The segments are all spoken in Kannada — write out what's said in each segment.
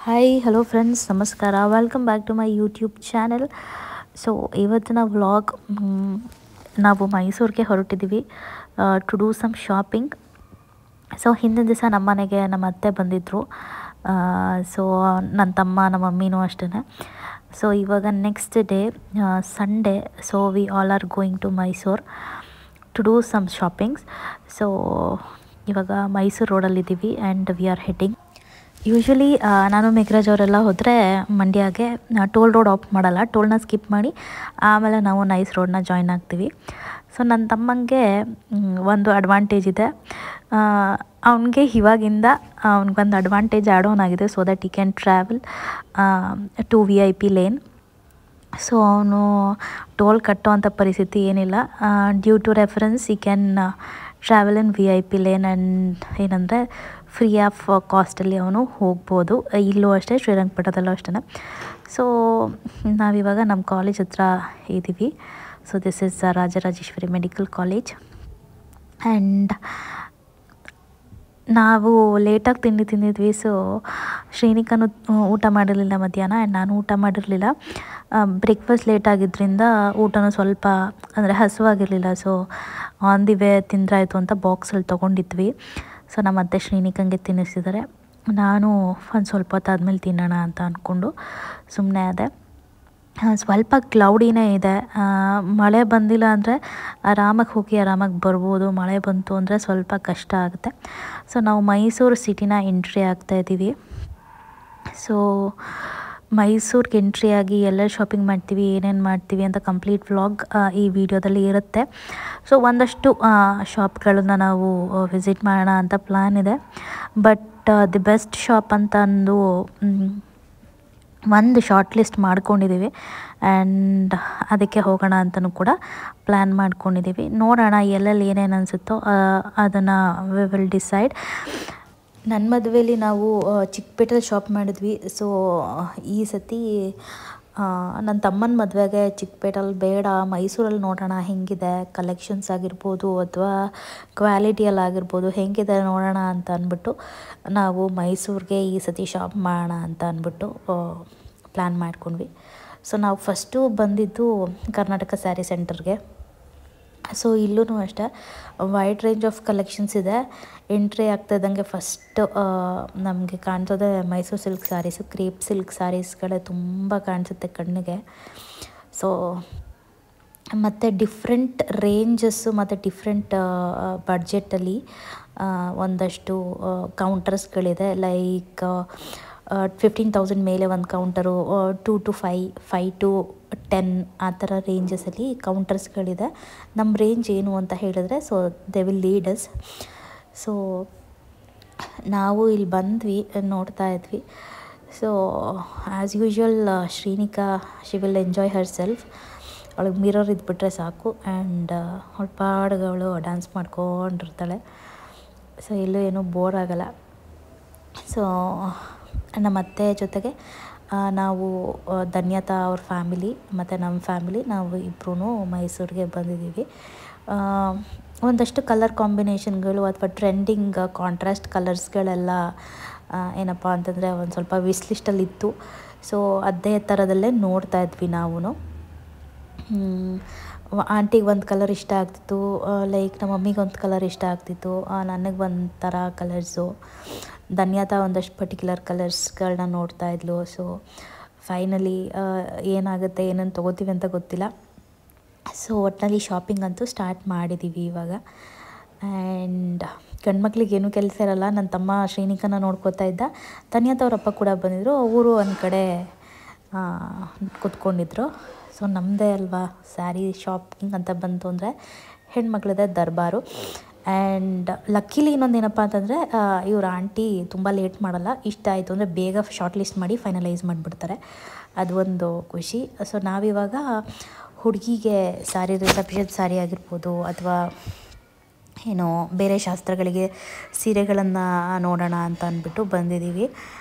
ಹಾಯ್ ಹಲೋ ಫ್ರೆಂಡ್ಸ್ ನಮಸ್ಕಾರ welcome back to my YouTube channel. So ಇವತ್ತಿನ ವ್ಲಾಗ್ ನಾವು ಮೈಸೂರಿಗೆ ಹೊರಟಿದ್ದೀವಿ to do some shopping. So ಹಿಂದಿನ ದಿವಸ ನಮ್ಮ ಮನೆಗೆ ನಮ್ಮ ಅತ್ತೆ ಬಂದಿದ್ದರು. ಸೊ ನನ್ನ ತಮ್ಮ ನಮ್ಮ ಮಮ್ಮಿನೂ ಅಷ್ಟೇ. ಸೊ ಇವಾಗ next day Sunday. So we all are going to Mysuru to do some shoppings. So ಇವಾಗ ಮೈಸೂರು ರೋಡಲ್ಲಿದ್ದೀವಿ and we are heading. Usually ನಾನು ಮೇಘರಾಜ್ ಅವರೆಲ್ಲ ಹೋದರೆ ಮಂಡ್ಯಗೆ ಟೋಲ್ ರೋಡ್ ಆಫ್ ಮಾಡಲ್ಲ, ಟೋಲ್ನ ಸ್ಕಿಪ್ ಮಾಡಿ ಆಮೇಲೆ ನಾವು ನೈಸ್ ರೋಡನ್ನ ಜಾಯ್ನ್ ಆಗ್ತೀವಿ. ಸೊ ನನ್ನ ತಮ್ಮಂಗೆ ಒಂದು ಅಡ್ವಾಂಟೇಜ್ ಇದೆ. ಅವನಿಗೆ ಇವಾಗಿಂದ ಅವ್ನಿಗೊಂದು ಅಡ್ವಾಂಟೇಜ್ ಆ್ಯಡ್ ಆನ್ ಆಗಿದೆ. So that he can travel to VIP lane. So ಅವನು ಟೋಲ್ ಕಟ್ಟೋವಂಥ ಪರಿಸ್ಥಿತಿ ಏನಿಲ್ಲ. Due to reference he can travel in VIP lane and ಏನಂದರೆ ಫ್ರೀ ಆಫ್ ಕಾಸ್ಟಲ್ಲಿ ಅವನು ಹೋಗ್ಬೋದು. ಇಲ್ಲೂ ಅಷ್ಟೇ, ಶ್ರೀರಂಗಪಟ್ಟಣದಲ್ಲೂ ಅಷ್ಟೇ. ಸೊ ನಾವಿವಾಗ ನಮ್ಮ ಕಾಲೇಜ್ ಹತ್ರ ಇದ್ದೀವಿ. So this is Rajarajeshwari medical college. And ನಾವು ಲೇಟಾಗಿ ತಿಂದಿದ್ವಿ. ಸೊ ಶ್ರೀನಿಕನು ಊಟ ಮಾಡಿರಲಿಲ್ಲ ಮಧ್ಯಾಹ್ನ ಆ್ಯಂಡ್ ನಾನು ಊಟ ಮಾಡಿರಲಿಲ್ಲ. ಬ್ರೇಕ್ಫಾಸ್ಟ್ ಲೇಟ್ ಆಗಿದ್ದರಿಂದ ಊಟನೂ ಸ್ವಲ್ಪ ಅಂದರೆ ಹಸುವಾಗಿರಲಿಲ್ಲ. ಸೊ ಆನ್ ದಿ ವೇ ತಿಂದ್ರಾಯ್ತು ಅಂತ ಬಾಕ್ಸಲ್ಲಿ ತೊಗೊಂಡಿದ್ವಿ. ಸೊ ನಮ್ಮ ಅತ್ತೆ ಶ್ರೀನಿಕಂಗೆ ತಿನ್ನಿಸಿದ್ದಾರೆ. ನಾನು ಒಂದು ಸ್ವಲ್ಪ ಹೊತ್ತಾದ್ಮೇಲೆ ತಿನ್ನೋಣ ಅಂತ ಅಂದ್ಕೊಂಡು ಸುಮ್ಮನೆ ಆದೆ. ಸ್ವಲ್ಪ ಕ್ಲೌಡಿನೇ ಇದೆ. ಮಳೆ ಬಂದಿಲ್ಲ ಅಂದರೆ ಆರಾಮಾಗಿ ಹೋಗಿ ಆರಾಮಾಗಿ ಬರ್ಬೋದು. ಮಳೆ ಬಂತು ಅಂದರೆ ಸ್ವಲ್ಪ ಕಷ್ಟ ಆಗುತ್ತೆ. ಸೊ ನಾವು ಮೈಸೂರು ಸಿಟಿನ ಎಂಟ್ರಿ ಆಗ್ತಾಯಿದ್ದೀವಿ. ಸೊ ಮೈಸೂರಿಗೆ ಎಂಟ್ರಿ ಆಗಿ ಎಲ್ಲ ಶಾಪಿಂಗ್ ಮಾಡ್ತೀವಿ, ಏನೇನು ಮಾಡ್ತೀವಿ ಅಂತ ಕಂಪ್ಲೀಟ್ ವ್ಲಾಗ್ ಈ ವಿಡಿಯೋದಲ್ಲಿ ಇರುತ್ತೆ. ಸೊ ಒಂದಷ್ಟು ಶಾಪ್ಗಳನ್ನು ನಾವು ವಿಸಿಟ್ ಮಾಡೋಣ ಅಂತ ಪ್ಲ್ಯಾನ್ ಇದೆ. ಬಟ್ ದಿ ಬೆಸ್ಟ್ ಶಾಪ್ ಅಂತ ಅಂದು ಒಂದು ಶಾರ್ಟ್ ಲಿಸ್ಟ್ ಮಾಡ್ಕೊಂಡಿದ್ದೀವಿ ಆ್ಯಂಡ್ ಅದಕ್ಕೆ ಹೋಗೋಣ ಅಂತಲೂ ಕೂಡ ಪ್ಲ್ಯಾನ್ ಮಾಡ್ಕೊಂಡಿದ್ದೀವಿ. ನೋಡೋಣ ಎಲ್ಲೆಲ್ಲಿ ಏನೇನು ಅನಿಸುತ್ತೋ ಅದನ್ನು ವಿ ವಿಲ್ ಡಿಸೈಡ್. ನನ್ನ ಮದುವೆಯಲ್ಲಿ ನಾವು ಚಿಕ್ಕಪೇಟೆಯಲ್ಲಿ ಶಾಪ್ ಮಾಡಿದ್ವಿ. ಸೊ ಈ ಸತಿ ನನ್ನ ತಮ್ಮನ ಮದುವೆಗೆ ಚಿಕ್ಕಪೇಟೆಯಲ್ಲಿ ಬೇಡ, ಮೈಸೂರಲ್ಲಿ ನೋಡೋಣ ಹೆಂಗಿದೆ ಕಲೆಕ್ಷನ್ಸ್ ಆಗಿರ್ಬೋದು ಅಥವಾ ಕ್ವಾಲಿಟಿಯಲ್ಲಿ ಆಗಿರ್ಬೋದು ಹೆಂಗಿದೆ ನೋಡೋಣ ಅಂತ ಅಂದ್ಬಿಟ್ಟು ನಾವು ಮೈಸೂರಿಗೆ ಈ ಸತಿ ಶಾಪ್ ಮಾಡೋಣ ಅಂತ ಅಂದ್ಬಿಟ್ಟು ಪ್ಲ್ಯಾನ್ ಮಾಡ್ಕೊಂಡ್ವಿ. ಸೊ ನಾವು ಫಸ್ಟು ಬಂದಿದ್ದು ಕರ್ನಾಟಕ ಸ್ಯಾರಿ ಸೆಂಟರ್ಗೆ. ಸೊ ಇಲ್ಲೂ ಅಷ್ಟೇ ವೈಡ್ ರೇಂಜ್ ಆಫ್ ಕಲೆಕ್ಷನ್ಸ್ ಇದೆ. ಎಂಟ್ರಿ ಆಗ್ತಾಯಿದ್ದಂಗೆ ಫಸ್ಟ್ ನಮಗೆ ಕಾಣಿಸೋದೆ Mysuru silk saris, crepe silk ಸ್ಯಾರೀಸ್ಗಳೇ ತುಂಬ ಕಾಣಿಸುತ್ತೆ ಕಣ್ಣಿಗೆ. ಸೊ ಮತ್ತು ಡಿಫ್ರೆಂಟ್ ರೇಂಜಸ್ಸು ಮತ್ತು ಡಿಫ್ರೆಂಟ್ ಬಡ್ಜೆಟಲ್ಲಿ ಒಂದಷ್ಟು ಕೌಂಟರ್ಸ್ಗಳಿದೆ. ಲೈಕ್ 15,000 ಮೇಲೆ ಒಂದು ಕೌಂಟರು, 2 to 5, 5 to 10 ಆ ಥರ ರೇಂಜಸಲ್ಲಿ ಕೌಂಟರ್ಸ್ಗಳಿದೆ. ನಮ್ಮ ರೇಂಜ್ ಏನು ಅಂತ ಹೇಳಿದ್ರೆ so they will lead us. So ನಾವು ಇಲ್ಲಿ ಬಂದ್ವಿ, ನೋಡ್ತಾ ಇದ್ವಿ. So as usual Shrinika she will enjoy herself. ಅವಳಿಗೆ ಮಿರರ್ ಇದ್ಬಿಟ್ರೆ ಸಾಕು ಆ್ಯಂಡ್ ಅವಳ ಪಾಡಿಗೆ ಅವಳು ಡ್ಯಾನ್ಸ್ ಮಾಡ್ಕೊಂಡಿರ್ತಾಳೆ. ಸೊ ಎಲ್ಲೂ ಏನೂ ಬೋರ್ ಆಗೋಲ್ಲ. ಸೊ ನಮ್ಮ ಅತ್ತೆ ಜೊತೆಗೆ ನಾವು ಧನ್ಯತಾ ಅವ್ರ ಫ್ಯಾಮಿಲಿ ಮತ್ತು ನಮ್ಮ ಫ್ಯಾಮಿಲಿ ನಾವು ಇಬ್ಬರೂ ಮೈಸೂರಿಗೆ ಬಂದಿದ್ದೀವಿ. ಒಂದಷ್ಟು ಕಲರ್ ಕಾಂಬಿನೇಷನ್ಗಳು ಅಥವಾ ಟ್ರೆಂಡಿಂಗ್ ಕಾಂಟ್ರಾಸ್ಟ್ ಕಲರ್ಸ್ಗಳೆಲ್ಲ ಏನಪ್ಪ ಅಂತಂದರೆ ಒಂದು ಸ್ವಲ್ಪ ವಿಶ್ ಲಿಸ್ಟಲ್ಲಿತ್ತು. ಸೊ ಅದೇ ಥರದಲ್ಲೇ ನೋಡ್ತಾ ಇದ್ವಿ ನಾವು. ಆಂಟಿಗೆ ಒಂದು ಕಲರ್ ಇಷ್ಟ ಆಗ್ತಿತ್ತು, ಲೈಕ್ ನಮ್ಮ ಮಮ್ಮಿಗೆ ಒಂದು ಕಲರ್ ಇಷ್ಟ ಆಗ್ತಿತ್ತು, ನನಗೆ ಒಂಥರ ಕಲರ್ಸು, ಧನ್ಯತಾ ಒಂದಷ್ಟು ಪರ್ಟಿಕ್ಯುಲರ್ ಕಲರ್ಸ್ಗಳನ್ನ ನೋಡ್ತಾ ಇದ್ಲು. ಸೊ ಫೈನಲಿ ಏನಾಗುತ್ತೆ ಏನೇನು ತೊಗೋತೀವಿ ಅಂತ ಗೊತ್ತಿಲ್ಲ. ಸೊ ಒಟ್ಟಿನಲ್ಲಿ ಶಾಪಿಂಗ್ ಅಂತೂ ಸ್ಟಾರ್ಟ್ ಮಾಡಿದ್ದೀವಿ ಇವಾಗ. ಆ್ಯಂಡ್ ಗಂಡ್ಮಕ್ಳಿಗೆ ಏನೂ ಕೆಲಸ ಇರಲ್ಲ. ನನ್ನ ತಮ್ಮ ಶ್ರೀನಿಕನ ನೋಡ್ಕೋತಾ ಇದ್ದ. ಧನ್ಯತಾ ಅವರಪ್ಪ ಕೂಡ ಬಂದಿದ್ದರು, ಅವರು ಒಂದು ಕಡೆ ಕೂತ್ಕೊಂಡಿದ್ರು. ಸೊ ನಮ್ಮದೇ ಅಲ್ವಾ ಸ್ಯಾರಿ ಶಾಪಿಂಗ್ ಅಂತ ಬಂತು ಅಂದರೆ ಹೆಣ್ಮಕ್ಳದೇ ದರ್ಬಾರು. ಆ್ಯಂಡ್ ಲಕ್ಕಿಲಿ ಇನ್ನೊಂದು ಏನಪ್ಪ ಅಂತಂದರೆ ಇವ್ರ ಆಂಟಿ ತುಂಬ ಲೇಟ್ ಮಾಡಲ್ಲ. ಇಷ್ಟ ಆಯಿತು ಅಂದರೆ ಬೇಗ ಶಾರ್ಟ್ ಲಿಸ್ಟ್ ಮಾಡಿ ಫೈನಲೈಸ್ ಮಾಡಿಬಿಡ್ತಾರೆ. ಅದು ಒಂದು ಖುಷಿ. ಸೊ ನಾವಿವಾಗ ಹುಡುಗಿಗೆ ಸ್ಯಾರಿ, ರಿಸೆಪ್ಷನ್ ಸ್ಯಾರಿ ಆಗಿರ್ಬೋದು ಅಥವಾ ಏನೋ ಬೇರೆ ಶಾಸ್ತ್ರಗಳಿಗೆ ಸೀರೆಗಳನ್ನು ನೋಡೋಣ ಅಂತ ಅಂದ್ಬಿಟ್ಟು ಬಂದಿದ್ದೀವಿ.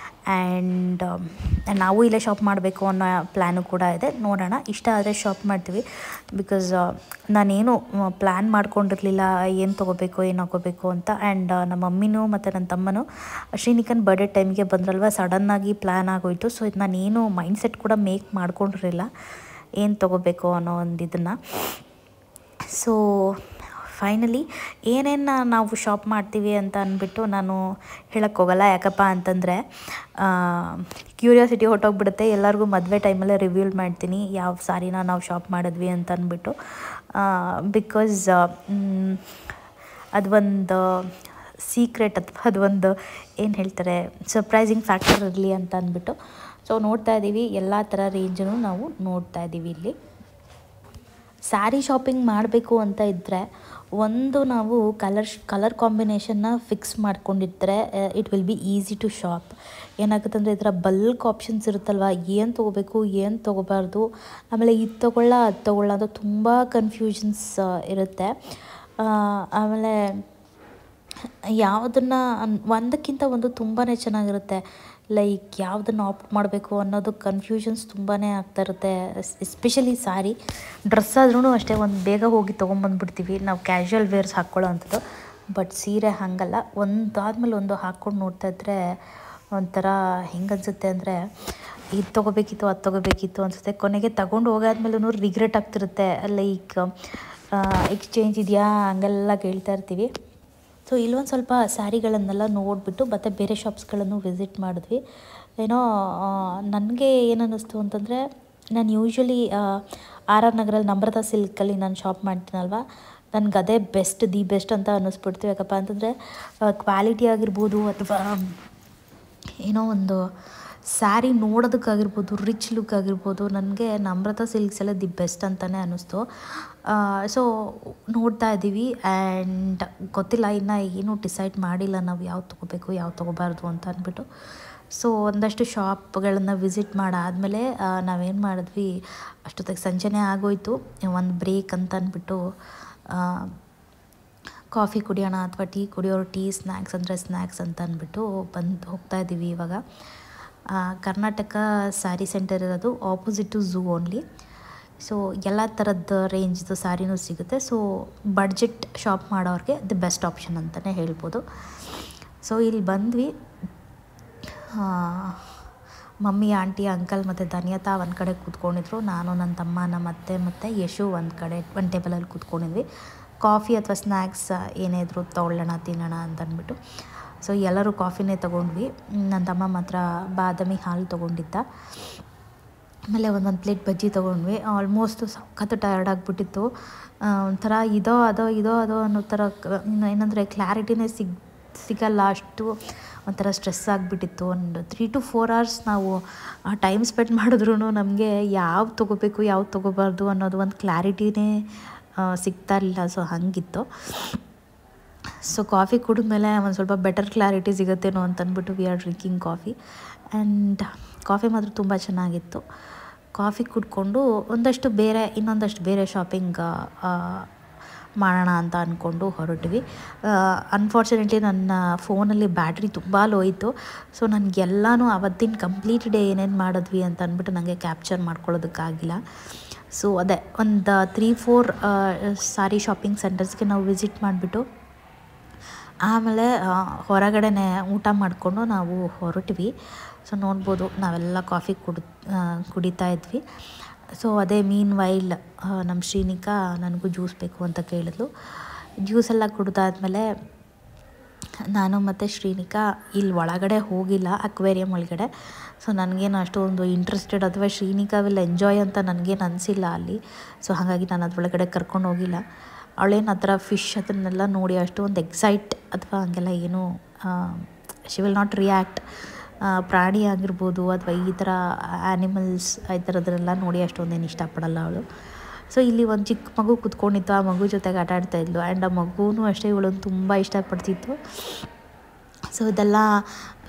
ಆ್ಯಂಡ್ ನಾವು ಇಲ್ಲೇ ಶಾಪ್ ಮಾಡಬೇಕು ಅನ್ನೋ ಪ್ಲ್ಯಾನು ಕೂಡ ಇದೆ. ನೋಡೋಣ, ಇಷ್ಟ ಆದರೆ ಶಾಪ್ ಮಾಡ್ತೀವಿ. ಬಿಕಾಸ್ ನಾನೇನು ಪ್ಲ್ಯಾನ್ ಮಾಡ್ಕೊಂಡಿರಲಿಲ್ಲ ಏನು ತೊಗೋಬೇಕು ಏನು ಹಾಕೋಬೇಕು ಅಂತ. ಆ್ಯಂಡ್ ನಮ್ಮ ಮಮ್ಮಿನೂ ಮತ್ತು ನನ್ನ ತಮ್ಮನೂ ಶ್ರೀನಿಕನ್ ಬರ್ಡೇ ಟೈಮಿಗೆ ಬಂದ್ರಲ್ವ, ಸಡನ್ನಾಗಿ ಪ್ಲ್ಯಾನ್ ಆಗೋಯಿತು. ಸೊ ಇದು ನಾನೇನು ಮೈಂಡ್ಸೆಟ್ ಕೂಡ ಮೇಕ್ ಮಾಡ್ಕೊಂಡಿರಲಿಲ್ಲ ಏನು ತೊಗೋಬೇಕು ಅನ್ನೋ ಒಂದು ಇದನ್ನು. ಸೊ ಫೈನಲಿ ಏನೇನು ನಾವು ಶಾಪ್ ಮಾಡ್ತೀವಿ ಅಂತ ಅಂದ್ಬಿಟ್ಟು ನಾನು ಹೇಳೋಕ್ಕೋಗಲ್ಲ. ಯಾಕಪ್ಪ ಅಂತಂದರೆ ಕ್ಯೂರಿಯಾಸಿಟಿ ಹೊಟ್ಟೋಗ್ಬಿಡುತ್ತೆ. ಎಲ್ಲರಿಗೂ ಮದುವೆ ಟೈಮಲ್ಲೇ ರಿವ್ಯೂಲ್ ಮಾಡ್ತೀನಿ ಯಾವ ಸಾರಿನ ನಾವು ಶಾಪ್ ಮಾಡಿದ್ವಿ ಅಂತ ಅಂದ್ಬಿಟ್ಟು. ಬಿಕಾಸ್ ಅದು ಒಂದು ಸೀಕ್ರೆಟ್ ಅಥವಾ ಅದೊಂದು ಏನು ಹೇಳ್ತಾರೆ ಸರ್ಪ್ರೈಸಿಂಗ್ ಫ್ಯಾಕ್ಟರ್ ಇರಲಿ ಅಂತ ಅಂದ್ಬಿಟ್ಟು. ಸೊ ನೋಡ್ತಾ ಇದ್ದೀವಿ, ಎಲ್ಲ ಥರ ರೇಂಜನ್ನು ನಾವು ನೋಡ್ತಾ ಇದ್ದೀವಿ ಇಲ್ಲಿ. ಸ್ಯಾರಿ ಶಾಪಿಂಗ್ ಮಾಡಬೇಕು ಅಂತ ಇದ್ದರೆ ಒಂದು ನಾವು ಕಲರ್ ಕಾಂಬಿನೇಷನ್ನ ಫಿಕ್ಸ್ ಮಾಡ್ಕೊಂಡಿದ್ದರೆ it will be easy to shop. ಏನಾಗುತ್ತೆ ಅಂದರೆ ಇದರ ಬಲ್ಕ್ ಆಪ್ಷನ್ಸ್ ಇರುತ್ತಲ್ವ, ಏನು ತೊಗೋಬೇಕು ಏನು ತೊಗೋಬಾರ್ದು, ಆಮೇಲೆ ಇದು ತೊಗೊಳ್ಳ ಅದು ತೊಗೊಳ್ಳ ಅದು ತುಂಬ ಕನ್ಫ್ಯೂಷನ್ಸ್ ಇರುತ್ತೆ. ಆಮೇಲೆ ಯಾವುದನ್ನು ಒಂದಕ್ಕಿಂತ ಒಂದು ತುಂಬಾ ಚೆನ್ನಾಗಿರುತ್ತೆ. ಲೈಕ್ ಯಾವುದನ್ನು ಆಪ್ಟ್ ಮಾಡಬೇಕು ಅನ್ನೋದು ಕನ್ಫ್ಯೂಷನ್ಸ್ ತುಂಬಾ ಆಗ್ತಾಯಿರುತ್ತೆ. ಎಸ್ಪೆಷಲಿ ಸ್ಯಾರಿ. ಡ್ರೆಸ್ ಆದ್ರೂ ಅಷ್ಟೇ, ಒಂದು ಬೇಗ ಹೋಗಿ ತೊಗೊಂಬಂದ್ಬಿಡ್ತೀವಿ ನಾವು ಕ್ಯಾಶುವಲ್ ವೇರ್ಸ್ ಹಾಕ್ಕೊಳ್ಳೋ ಅಂಥದ್ದು. ಬಟ್ ಸೀರೆ ಹಾಗಲ್ಲ, ಒಂದಾದ್ಮೇಲೆ ಒಂದು ಹಾಕ್ಕೊಂಡು ನೋಡ್ತಾ ಇದ್ದರೆ ಒಂಥರ ಹೆಂಗೆ ಅನಿಸುತ್ತೆ ಅಂದರೆ ಇದು ತೊಗೋಬೇಕಿತ್ತು ಅದು ತೊಗೋಬೇಕಿತ್ತು ಅನಿಸುತ್ತೆ. ಕೊನೆಗೆ ತಗೊಂಡು ಹೋಗಾದ್ಮೇಲೂ ರಿಗ್ರೆಟ್ ಆಗ್ತಿರುತ್ತೆ. ಲೈಕ್ ಎಕ್ಸ್ಚೇಂಜ್ ಇದೆಯಾ ಹಂಗೆಲ್ಲ ಕೇಳ್ತಾ ಇರ್ತೀವಿ. ಸೊ ಇಲ್ಲೊಂದು ಸ್ವಲ್ಪ ಸ್ಯಾರಿಗಳನ್ನೆಲ್ಲ ನೋಡಿಬಿಟ್ಟು ಮತ್ತು ಬೇರೆ ಶಾಪ್ಸ್ಗಳನ್ನು ವಿಸಿಟ್ ಮಾಡಿದ್ವಿ. ಏನೋ ನನಗೆ ಏನು ಅನ್ನಿಸ್ತು ಅಂತಂದರೆ, ನಾನು ಯೂಶ್ವಲಿ ಆರ್ ಆರ್ ನಗರಲ್ಲಿ ನಮ್ರತಾ ಸಿಲ್ಕಲ್ಲಿ ನಾನು ಶಾಪ್ ಮಾಡ್ತೀನಲ್ವ, ನನಗೆ ಅದೇ ದಿ ಬೆಸ್ಟ್ ಅಂತ ಅನ್ನಿಸ್ಬಿಡ್ತು. ಯಾಕಪ್ಪ ಅಂತಂದರೆ ಕ್ವಾಲಿಟಿ ಆಗಿರ್ಬೋದು ಅಥವಾ ಏನೋ ಒಂದು ಸ್ಯಾರಿ ನೋಡೋದಕ್ಕಾಗಿರ್ಬೋದು, ರಿಚ್ ಲುಕ್ ಆಗಿರ್ಬೋದು, ನನಗೆ ನಮ್ರತಾ ಸಿಲ್ಕ್ಸ್ ಎಲ್ಲ ದಿ ಬೆಸ್ಟ್ ಅಂತಲೇ ಅನ್ನಿಸ್ತು. ಸೊ ನೋಡ್ತಾ ಇದ್ದೀವಿ. ಆ್ಯಂಡ್ ಗೊತ್ತಿಲ್ಲ, ಇನ್ನು ಏನು ಡಿಸೈಡ್ ಮಾಡಿಲ್ಲ ನಾವು ಯಾವ್ದು ತೊಗೋಬೇಕು ಯಾವ್ದು ತೊಗೋಬಾರ್ದು ಅಂತ ಅಂದ್ಬಿಟ್ಟು. ಸೊ ಒಂದಷ್ಟು ಶಾಪ್ಗಳನ್ನು ವಿಸಿಟ್ ಮಾಡಾದಮೇಲೆ ನಾವೇನು ಮಾಡಿದ್ವಿ, ಅಷ್ಟೊತ್ತಿಗೆ ಸಂಜೆನೇ ಆಗೋಯಿತು. ಒಂದು ಬ್ರೇಕ್ ಅಂತ ಅಂದ್ಬಿಟ್ಟು ಕಾಫಿ ಕುಡಿಯೋಣ ಅಥವಾ ಟೀ ಕುಡಿಯೋರು ಟೀ, ಸ್ನ್ಯಾಕ್ಸ್ ಅಂದರೆ ಸ್ನ್ಯಾಕ್ಸ್ ಅಂತ ಅಂದ್ಬಿಟ್ಟು ಹೋಗ್ತಾ ಇದ್ದೀವಿ ಇವಾಗ. ಕರ್ನಾಟಕ ಸ್ಯಾರಿ ಸೆಂಟರ್ ಇರೋದು ಆಪೋಸಿಟ್ ಝೂ ಓನ್ಲಿ. ಸೊ ಎಲ್ಲ ಥರದ ರೇಂಜ್ದು ಸ್ಯಾರಿನೂ ಸಿಗುತ್ತೆ. ಸೊ ಬಡ್ಜೆಟ್ ಶಾಪ್ ಮಾಡೋರಿಗೆ ದಿ ಬೆಸ್ಟ್ ಆಪ್ಷನ್ ಅಂತಲೇ ಹೇಳ್ಬೋದು. ಸೊ ಇಲ್ಲಿ ಬಂದ್ವಿ. ಮಮ್ಮಿ, ಆಂಟಿ, ಅಂಕಲ್ ಮತ್ತು ಧನ್ಯತಾ ಒಂದು ಕಡೆ ಕೂತ್ಕೊಂಡಿದ್ರು. ನಾನು, ನನ್ನ ತಮ್ಮ, ನಮ್ಮ ಅತ್ತೆ ಮತ್ತು ಯಶು ಒಂದು ಟೇಬಲಲ್ಲಿ ಕೂತ್ಕೊಂಡಿದ್ವಿ. ಕಾಫಿ ಅಥವಾ ಸ್ನ್ಯಾಕ್ಸ್ ಏನೇ ಇದ್ರೂ ತೊಗೊಳ್ಳೋಣ ತಿನ್ನೋಣ ಅಂತ ಅಂದ್ಬಿಟ್ಟು. ಸೊ ಎಲ್ಲರೂ ಕಾಫಿನೇ ತೊಗೊಂಡ್ವಿ. ನನ್ನ ತಮ್ಮ ಮಾತ್ರ ಬಾದಾಮಿ ಹಾಲು ತೊಗೊಂಡಿದ್ದ. ಆಮೇಲೆ ಒಂದೊಂದು ಪ್ಲೇಟ್ ಬಜ್ಜಿ ತೊಗೊಂಡ್ವಿ. ಆಲ್ಮೋಸ್ಟ್ ಸಖತ್ತು ಟಯರ್ಡ್ ಆಗಿಬಿಟ್ಟಿತ್ತು. ಒಂಥರ ಇದೋ ಅದೋ ಅನ್ನೋ ಥರ ಏನಂದರೆ ಕ್ಲಾರಿಟಿನೇ ಸಿಗಲ್ಲ, ಅಷ್ಟು ಒಂಥರ ಸ್ಟ್ರೆಸ್ ಆಗಿಬಿಟ್ಟಿತ್ತು. ಒಂದು 3 to 4 hours ನಾವು ಟೈಮ್ ಸ್ಪೆಂಡ್ ಮಾಡಿದ್ರೂ ನಮಗೆ ಯಾವ್ದು ತೊಗೋಬೇಕು ಯಾವ್ದು ತೊಗೋಬಾರ್ದು ಅನ್ನೋದು ಒಂದು ಕ್ಲಾರಿಟಿನೇ ಸಿಗ್ತಾ ಇರಲಿಲ್ಲ. ಸೊ ಹಾಗಿತ್ತು. ಸೊ ಕಾಫಿ ಕುಡಿದ್ಮೇಲೆ ಒಂದು ಸ್ವಲ್ಪ ಬೆಟರ್ ಕ್ಲಾರಿಟಿ ಸಿಗುತ್ತೇನೋ ಅಂತ ಅಂದ್ಬಿಟ್ಟು we are drinking coffee. And coffee ಮಾತ್ರ ತುಂಬ ಚೆನ್ನಾಗಿತ್ತು. ಕಾಫಿ ಕುಡ್ಕೊಂಡು ಇನ್ನೊಂದಷ್ಟು ಬೇರೆ ಶಾಪಿಂಗ್ ಮಾಡೋಣ ಅಂತ ಅಂದ್ಕೊಂಡು ಹೊರಟ್ವಿ. ಅನ್ಫಾರ್ಚುನೇಟ್ಲಿ ನನ್ನ ಫೋನಲ್ಲಿ ಬ್ಯಾಟ್ರಿ ತುಂಬ ಲೋ ಇತ್ತು. ಸೊ ನನಗೆಲ್ಲನೂ ಅವತ್ತಿನ ಕಂಪ್ಲೀಟ್ ಡೇ ಏನೇನು ಮಾಡಿದ್ವಿ ಅಂತ ಅಂದ್ಬಿಟ್ಟು ನನಗೆ ಕ್ಯಾಪ್ಚರ್ ಮಾಡ್ಕೊಳ್ಳೋದಕ್ಕಾಗಿಲ್ಲ. ಸೊ ಅದೇ ಒಂದು 3-4 ಸಾರಿ ಶಾಪಿಂಗ್ ಸೆಂಟರ್ಸ್ಗೆ ನಾವು ವಿಸಿಟ್ ಮಾಡಿಬಿಟ್ಟು ಆಮೇಲೆ ಹೊರಗಡೆನೇ ಊಟ ಮಾಡಿಕೊಂಡು ನಾವು ಹೊರಟ್ವಿ. ಸೊ ನೋಡ್ಬೋದು ನಾವೆಲ್ಲ ಕಾಫಿ ಕುಡಿತಾ ಇದ್ವಿ. ಸೊ ಅದೇ ಮೀನ್ ವೈಲ್ ನಮ್ಮ ಶ್ರೀನಿಕಾ ನನಗೂ ಜ್ಯೂಸ್ ಬೇಕು ಅಂತ ಕೇಳಿದ್ಲು. ಜ್ಯೂಸೆಲ್ಲ ಕುಡಿದಾದ್ಮೇಲೆ ನಾನು ಮತ್ತು ಶ್ರೀನಿಕಾ ಇಲ್ಲಿ ಒಳಗಡೆ ಹೋಗಿಲ್ಲ, ಅಕ್ವೇರಿಯಂ ಒಳಗಡೆ. ಸೊ ನನಗೇನು ಅಷ್ಟೊಂದು ಇಂಟ್ರೆಸ್ಟೆಡ್ ಅಥವಾ ಶ್ರೀನಿಕಾ ವಿಲ್ ಎಂಜಾಯ್ ಅಂತ ನನಗೇನು ಅನಿಸಿಲ್ಲ ಅಲ್ಲಿ. ಸೊ ಹಾಗಾಗಿ ನಾನು ಅದ್ರೊಳಗಡೆ ಕರ್ಕೊಂಡು ಹೋಗಿಲ್ಲ. ಅವಳೇನು ಆ ಥರ ಫಿಶ್ ಅದನ್ನೆಲ್ಲ ನೋಡಿ ಅಷ್ಟೊಂದು ಎಕ್ಸೈಟ್ ಅಥವಾ ಹಂಗೆಲ್ಲ ಏನೂ ಶಿ ವಿಲ್ ನಾಟ್ ರಿಯಾಕ್ಟ್. ಪ್ರಾಣಿ ಆಗಿರ್ಬೋದು ಅಥವಾ ಈ ಥರ ಆ್ಯನಿಮಲ್ಸ್ ಈ ಥರದ್ರೆಲ್ಲ ನೋಡಿ ಅಷ್ಟೊಂದೇನು ಇಷ್ಟಪಡಲ್ಲ ಅವಳು. ಸೊ ಇಲ್ಲಿ ಒಂದು ಚಿಕ್ಕ ಮಗು ಕೂತ್ಕೊಂಡಿತ್ತು, ಆ ಮಗು ಜೊತೆಗೆ ಆಟ ಆಡ್ತಾಯಿದ್ಲು. ಆ್ಯಂಡ್ ಆ ಮಗುನೂ ಅಷ್ಟೇ ಇವಳನ್ನು ತುಂಬ ಇಷ್ಟಪಡ್ತಿತ್ತು. ಸೊ ಇದೆಲ್ಲ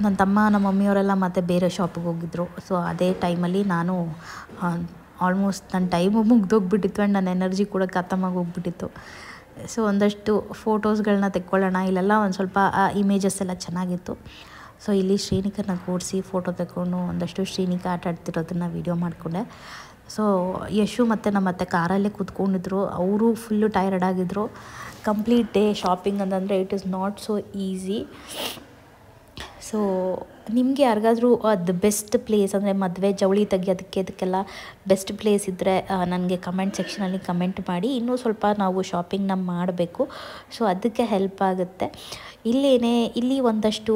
ನನ್ನ ತಮ್ಮ, ನಮ್ಮ ಮಮ್ಮಿಯವರೆಲ್ಲ ಮತ್ತೆ ಬೇರೆ ಶಾಪಿಗೆ ಹೋಗಿದ್ದರು. ಸೊ ಅದೇ ಟೈಮಲ್ಲಿ ನಾನು ಆಲ್ಮೋಸ್ಟ್ ನನ್ನ ಟೈಮು ಮುಗ್ದೋಗ್ಬಿಟ್ಟಿತ್ತು ಆ್ಯಂಡ್ ನನ್ನ ಎನರ್ಜಿ ಕೂಡ ಖತಮಾಗಿ ಹೋಗ್ಬಿಟ್ಟಿತ್ತು. ಸೊ ಒಂದಷ್ಟು ಫೋಟೋಸ್ಗಳನ್ನ ತೆಕ್ಕೊಳ್ಳೋಣ, ಇಲ್ಲೆಲ್ಲ ಒಂದು ಸ್ವಲ್ಪ ಇಮೇಜಸ್ ಎಲ್ಲ ಚೆನ್ನಾಗಿತ್ತು. ಸೊ ಇಲ್ಲಿ ಶ್ರೀನಿಕನ ಕೂರಿಸಿ ಫೋಟೋ ತಗೊಂಡು ಒಂದಷ್ಟು ಶ್ರೀನಿಕ ಆಟ ಆಡ್ತಿರೋದನ್ನು ವೀಡಿಯೋ ಮಾಡಿಕೊಂಡೆ. ಸೊ ಯಶು ಮತ್ತು ನಮ್ಮ ಅತ್ತೆ ಕಾರಲ್ಲೇ ಕೂತ್ಕೊಂಡಿದ್ರು. ಅವರು ಫುಲ್ಲು ಟೈರ್ಡ್ ಆಗಿದ್ದರು. ಕಂಪ್ಲೀಟ್ ಡೇ ಶಾಪಿಂಗ್ ಅಂತಂದರೆ it is not so easy. So ನಿಮಗೆ ಯಾರಿಗಾದ್ರೂ ಅದು ಬೆಸ್ಟ್ ಪ್ಲೇಸ್ ಅಂದರೆ ಮದುವೆ ಜವಳಿ ತೆಗಿಯೋದಕ್ಕೆ ಅದಕ್ಕೆಲ್ಲ ಬೆಸ್ಟ್ ಪ್ಲೇಸ್ ಇದ್ದರೆ ನನಗೆ ಕಮೆಂಟ್ ಸೆಕ್ಷನಲ್ಲಿ ಕಮೆಂಟ್ ಮಾಡಿ. ಇನ್ನೂ ಸ್ವಲ್ಪ ನಾವು ಶಾಪಿಂಗ್ನ ಮಾಡಬೇಕು. ಸೊ ಅದಕ್ಕೆ ಹೆಲ್ಪ್ ಆಗುತ್ತೆ. ಇಲ್ಲಿ ಒಂದಷ್ಟು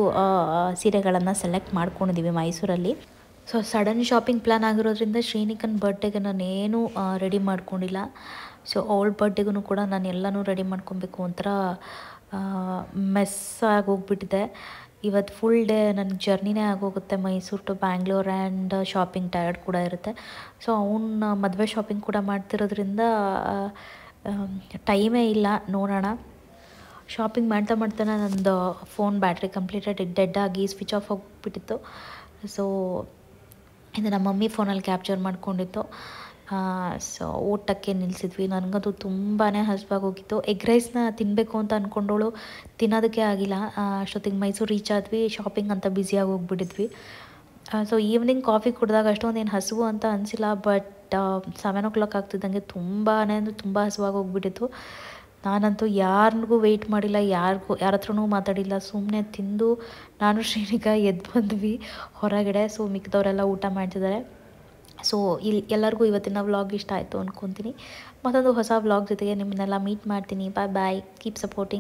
ಸೀರೆಗಳನ್ನು ಸೆಲೆಕ್ಟ್ ಮಾಡ್ಕೊಂಡಿದ್ದೀವಿ ಮೈಸೂರಲ್ಲಿ. ಸೊ ಸಡನ್ ಶಾಪಿಂಗ್ ಪ್ಲ್ಯಾನ್ ಆಗಿರೋದ್ರಿಂದ ಶ್ರೀನಿಕನ್ ಬರ್ಡೇಗೆ ನಾನೇನು ರೆಡಿ ಮಾಡ್ಕೊಂಡಿಲ್ಲ. ಸೊ ಅವಳ ಬರ್ಡೇಗೂ ಕೂಡ ನಾನು ಎಲ್ಲನೂ ರೆಡಿ ಮಾಡ್ಕೊಬೇಕು. ಒಂಥರ ಮೆಸ್ ಆಗೋಗ್ಬಿಟ್ಟಿದೆ. ಇವತ್ತು ಫುಲ್ ಡೇ ನನ್ನ ಜರ್ನಿನೇ ಆಗೋಗುತ್ತೆ Mysuru to Bangalore and shopping tired ಕೂಡ ಇರುತ್ತೆ. ಸೊ ಅವನ ಮದುವೆ ಶಾಪಿಂಗ್ ಕೂಡ ಮಾಡ್ತಿರೋದ್ರಿಂದ ಟೈಮೇ ಇಲ್ಲ. ನೋಡೋಣ. ಶಾಪಿಂಗ್ ಮಾಡ್ತಾನೆ ನಂದು ಫೋನ್ ಬ್ಯಾಟ್ರಿ ಕಂಪ್ಲೀಟೆಡ್ ಡೆಡ್ ಆಗಿ ಸ್ವಿಚ್ ಆಫ್ ಹೋಗಿಬಿಟ್ಟಿತ್ತು. ಸೊ ಇದು ನಮ್ಮ ಮಮ್ಮಿ ಫೋನಲ್ಲಿ ಕ್ಯಾಪ್ಚರ್ ಮಾಡ್ಕೊಂಡಿತ್ತು. ಸೊ ಊಟಕ್ಕೆ ನಿಲ್ಲಿಸಿದ್ವಿ. ನನಗದು ತುಂಬಾ ಹಸಿವಾಗೋಗಿತ್ತು. ಎಗ್ ರೈಸ್ನ ತಿನ್ನಬೇಕು ಅಂತ ಅಂದ್ಕೊಂಡೋಳು, ತಿನ್ನೋದಕ್ಕೆ ಆಗಿಲ್ಲ. ಅಷ್ಟೊತ್ತಿಗೆ ಮೈಸೂರು ರೀಚ್ ಆದ್ವಿ. ಶಾಪಿಂಗ್ ಅಂತ ಬ್ಯುಸಿಯಾಗಿ ಹೋಗ್ಬಿಟ್ಟಿದ್ವಿ. ಸೊ ಈವ್ನಿಂಗ್ ಕಾಫಿ ಕುಡಿದಾಗ ಅಷ್ಟೊಂದೇನು ಹಸಿವು ಅಂತ ಅನಿಸಿಲ್ಲ. ಬಟ್ 7 ಆಗ್ತಿದ್ದಂಗೆ ತುಂಬಾ ಅಂದರೆ ತುಂಬ ಹಸಿವಾಗಿ ಹೋಗ್ಬಿಟ್ಟಿತ್ತು. ನಾನಂತೂ ಯಾರಿಗೂ ವೆಯ್ಟ್ ಮಾಡಿಲ್ಲ, ಯಾರ ಹತ್ರನೂ ಮಾತಾಡಿಲ್ಲ. ಸುಮ್ಮನೆ ತಿಂದು ನಾನು ಶ್ರೀನಿಕಾ ಎದ್ದು ಬಂದ್ವಿ ಹೊರಗಡೆ. ಸೊ ಮಿಕ್ಕಿದವರೆಲ್ಲ ಊಟ ಮಾಡ್ತಿದ್ದಾರೆ. ಸೊ ಎಲ್ಲರಿಗೂ ಇವತ್ತಿನ ವ್ಲಾಗ್ ಇಷ್ಟ ಆಯಿತು ಅಂದ್ಕೊತೀನಿ. ಮತ್ತೊಂದು ಹೊಸ ವ್ಲಾಗ್ ಜೊತೆಗೆ ನಿಮ್ಮನ್ನೆಲ್ಲ ಮೀಟ್ ಮಾಡ್ತೀನಿ. ಬಾಯ್. Keep supporting.